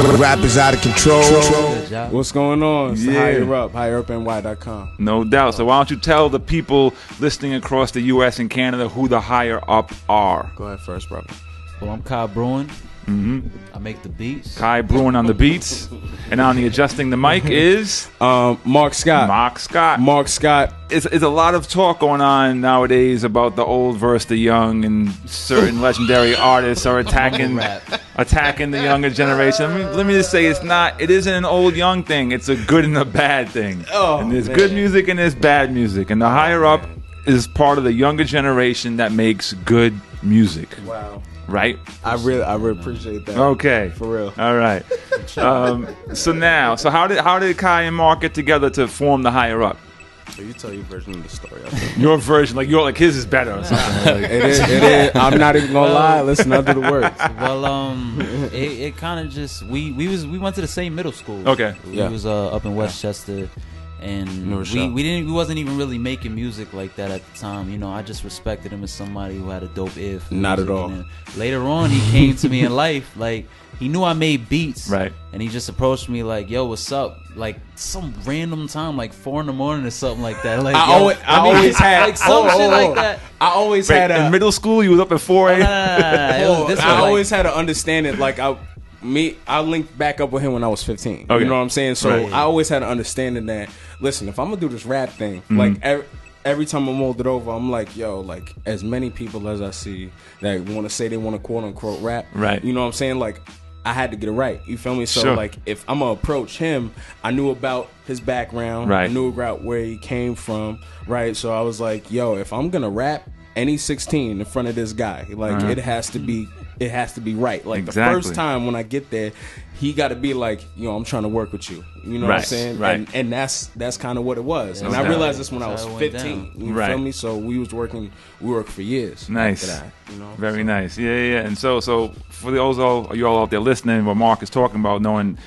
Rap is out of control. What's going on? It's higherupny.com. No doubt. So why don't you tell the people listening across the U.S. and Canada who the Higher Up are? Go ahead first, brother. Well, I'm Kai Brewin. I make the beats. Kai Brewin on the beats. And on the adjusting the mic is Mark Scott. Mark Scott. It's a lot of talk going on nowadays about the old versus the young, and certain legendary artists are attacking the younger generation. Let me just say, it isn't an old young thing. It's a good and a bad thing. And there's good music and there's bad music. And the Higher Up is part of the younger generation that makes good music. Wow. Right? I really appreciate that. Okay. For real. All right. So how did Kai and Mark get together to form the Higher Up? So you tell your version of the story. Your version, like his is better or something. It is. I'm not even gonna lie. Listen under the words. Well, it kind of just we went to the same middle school. Okay. We was up in Westchester. And we wasn't even really making music like that at the time. You know, I just respected him as somebody who had a dope ear for Not music. at all. And later on, he came to me in life. Like, he knew I made beats. Right. And he just approached me like, yo, what's up? Like, some random time, like 4 a.m. or something like that. Like, I always had like some shit like that. I always had in middle school, you was up at 4 a.m. I always had to understand it. Like, I linked back up with him when I was 15. Okay. You know what I'm saying? So Right. I always had an understanding that, listen, if I'm gonna do this rap thing, like every time I mold it over, I'm like, yo, like as many people as I see that want to say they want to quote unquote rap, Right. You know what I'm saying? Like, I had to get it right. You feel me? So Sure. like, if I'm gonna approach him, I knew about his background, Right. I knew about where he came from, right? So I was like, yo, if I'm gonna rap, and he's 16 in front of this guy, like it has to be right. Like Exactly. the first time when I get there, he got to be like, yo, I'm trying to work with you. You know what I'm Right, saying? right. And that's kind of what it was. Yeah, and I exactly. realized this when I was That's how it went 15. down. You Right. feel me? So we worked for years. Nice. After that, you know? Very nice. Yeah. And so for those you all out there listening, what Mark is talking about, knowing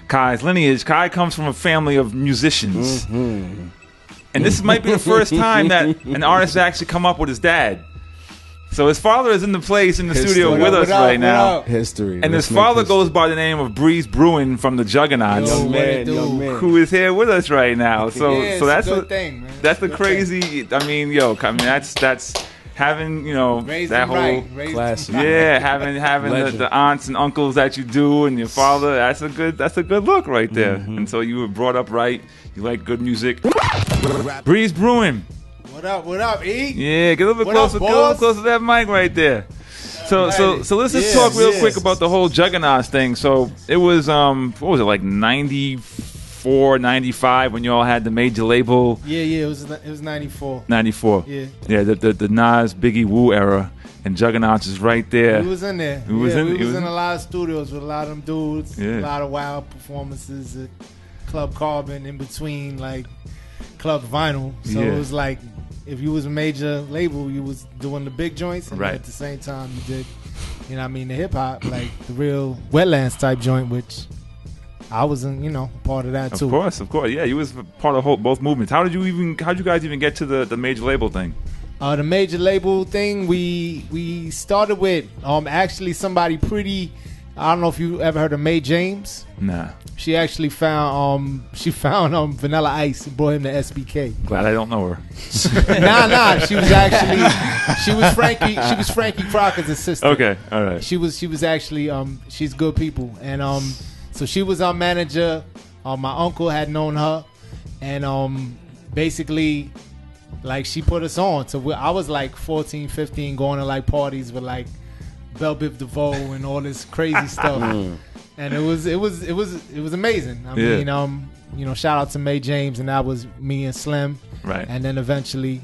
Kai's lineage, Kai comes from a family of musicians. And this might be the first time that an artist actually come up with his dad. So his father is in the place in the studio with us right now. History. And his father goes by the name of Brewin from the Juggaknots, Young man. who is here with us right now. So that's a good thing, man. that's the crazy. I mean, that's having Raised that him whole right. Raised him classic. yeah having the aunts and uncles that you do and your father. That's a good look right there. And so you were brought up right. You like good music. Brewin. What up, E? Yeah, get a little bit What up, closer. Get a boss? little closer to that mic right there. So let's just talk real quick about the whole Juggaknots thing. So it was what was it, like 94, 95 when you all had the major label? Yeah, it was 94. 94. Yeah. Yeah, the Nas Biggie Wu era, and Juggaknots is right there. We was in there. We was in a lot of studios with a lot of them dudes. Yeah. A lot of wild performances at Club Carbon, in between like Club Vinyl. So Yeah. it was like, if you was a major label, you was doing the big joints, and Right. at the same time you did, the hip hop, like the real Wetlands type joint, which I wasn't, part of that too. Of course. Yeah, you was part of both movements. How'd you guys even get to the major label thing? The major label thing, we started with actually somebody pretty. I don't know if you ever heard of Mae James. Nah. She actually found Vanilla Ice and brought him to SBK. Glad I don't know her. Nah. She was Frankie Crocker's assistant. Okay, all right. She was actually she's good people, and so she was our manager. My uncle had known her, and basically, like, she put us on. So I was like 14, 15, going to like parties with like Belle Biv DeVoe and all this crazy stuff. And it was amazing. I mean, shout out to Mae James, and that was me and Slim. Right. And then eventually,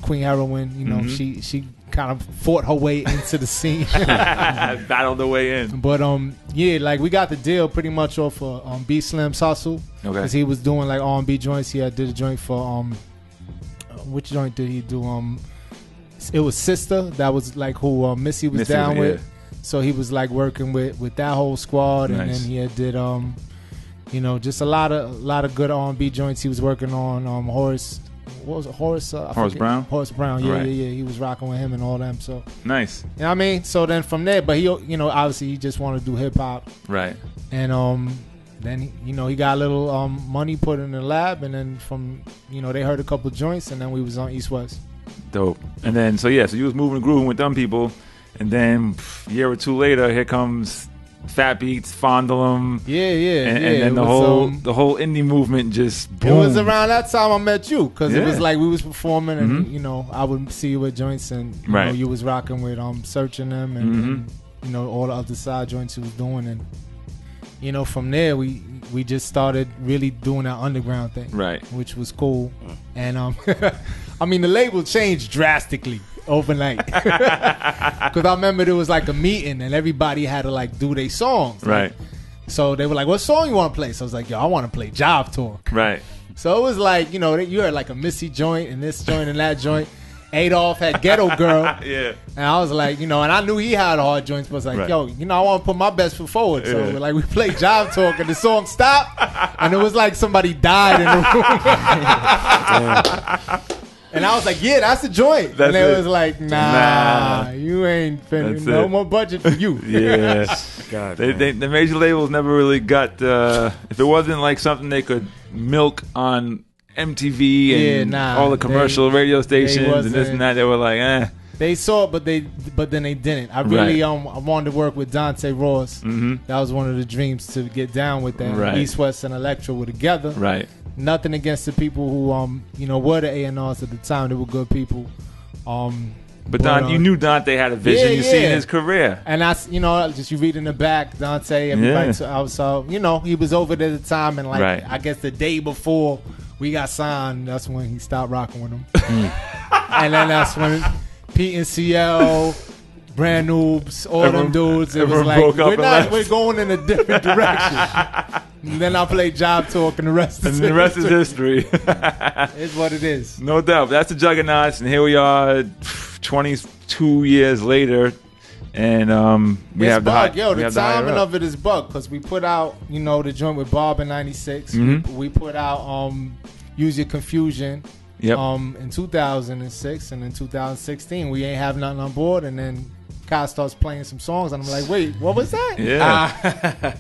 Queen Heroine. She kind of fought her way into the scene. Battled the way in. But like, we got the deal pretty much off of B Slim's Hustle. Okay. Because he was doing like R&B joints. He did a joint for which joint did he do? It was Sister. That was like who Missy was down with. So he was like working with that whole squad, and Nice. then he did just a lot of good R&B joints. He was working on Horace. What was it? Horace Brown? Horace Brown. Yeah, Right. yeah. He was rocking with him and all them. So Nice. you know what I mean. So then from there, but he obviously he just wanted to do hip hop. Right. And then he got a little money put in the lab, and then from they heard a couple joints, and then we was on East West. Dope. And then so you was moving and grooving with them people, and then a year or two later, here comes Fat Beats, Fondle 'em. Yeah. And then the whole indie movement just boom. It was around that time I met you, because it was like we was performing, and I would see you at joints, and you was rocking with Searching Them, and all the other side joints you was doing, and from there we just started really doing that underground thing, right? Which was cool, and I mean the label changed drastically overnight, because I remember there was like a meeting and everybody had to like do their songs, right? So they were like, "What song you want to play?" So I was like, "Yo, I want to play Job Talk." Right. So it was like you heard like a Missy joint and this joint and that joint. Adolf had Ghetto Girl. Yeah. And I was like, and I knew he had hard joints, but I was like, yo, I want to put my best foot forward. So like we played Job Talk and the song stopped, and it was like somebody died in the room. And I was like, yeah, that's the joint. That's and they was like, nah, you ain't finished. No more budget for you. Yeah. God, the major labels never really got, if it wasn't like something they could milk on MTV and all the commercial radio stations and this and that, they were like, They saw it, but then they didn't. I really I wanted to work with Dante Ross. That was one of the dreams, to get down with that. Right. East West and Electro were together. Right. Nothing against the people who were the A&Rs at the time. They were good people. But Don, you knew Dante had a vision. You seen his career, and that's just you read in the back, Dante. Everybody, so he was over there at the time, and like I guess the day before we got signed, that's when he stopped rocking with them. And then that's when Pete and CL, Brand Noobs, all them dudes, it was like, we're going in a different direction. And then I played Job Talk, and the rest is history. It's what it is. No doubt. That's the Juggaknots, and here we are 22 years later. And we have the timing of it is bug, because we put out the joint with Bob in '96. We put out Use Your Confusion in 2006, and in 2016 we ain't have nothing on board, and then Kyle starts playing some songs, and I'm like, wait, what was that? Yeah.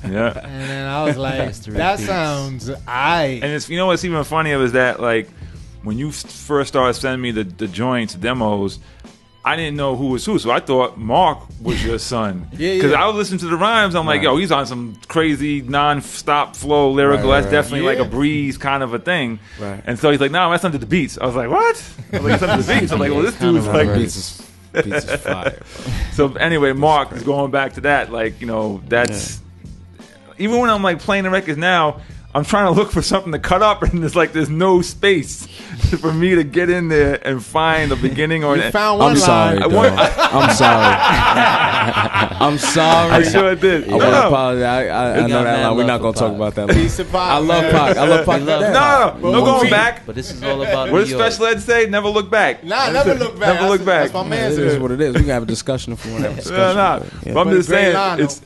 And then I was like, that sounds aight. And it's what's even funnier is that like when you first started sending me the joints, demos, I didn't know who was who, so I thought Mark was your son. Because I was listening to the rhymes, I'm like, yo, he's on some crazy non-stop flow lyrical. That's definitely like a breeze kind of a thing. Right. And so he's like, no, my son's to the beats. I was like, what? I was like, son to the beats. I'm like, well, this dude's like beats is fire. So anyway, Mark is going back to that. Like, that's even when I'm like playing the records now, I'm trying to look for something to cut up, and there's no space for me to get in there and find the beginning or you found one I'm sorry. I'm sorry. I'm sorry. I sure did. I want to apologize. I know that line. We're not going to talk about that. I love Pac. I love Pac. No going back. But this is all about what does Special Ed say? Never look back. Nah, never look back. Never look back. That's my man. It is what it is. We can have a discussion if we want to have a discussion. But I'm just saying,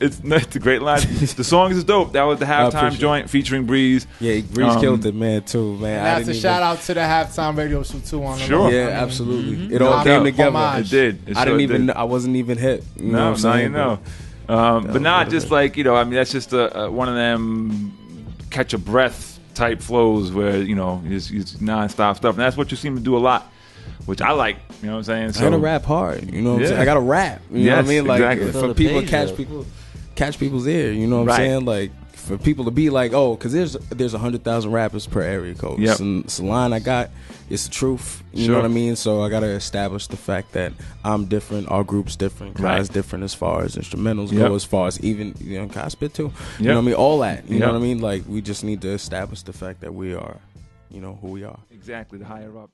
it's a great line. The song is dope. That was the halftime joint featuring Breeze. Yeah, Breeze killed it, man, too, man. And that's a shout out to the halftime radio show too. On the sure, yeah, absolutely. It all came together. It did. I wasn't even hit. You know what I'm saying? But not just like that's just one of them catch a breath type flows where it's nonstop stuff, and that's what you seem to do a lot, which I like. You know what I'm saying? So, I gotta rap hard. You know what I'm saying? I gotta rap. You know what I mean? Like exactly. for people catch people's ear. You know what I'm saying? Like for people to be like, oh, because there's 100,000 rappers per area code. Yep. It's a line I got. It's the truth. You know what I mean? So I gotta establish the fact that I'm different. Our group's different. Kai's different as far as instrumentals go. As far as even Kai spit too. You know what I mean? All that. You know what I mean? Like we just need to establish the fact that we are, who we are. Exactly. The higher up.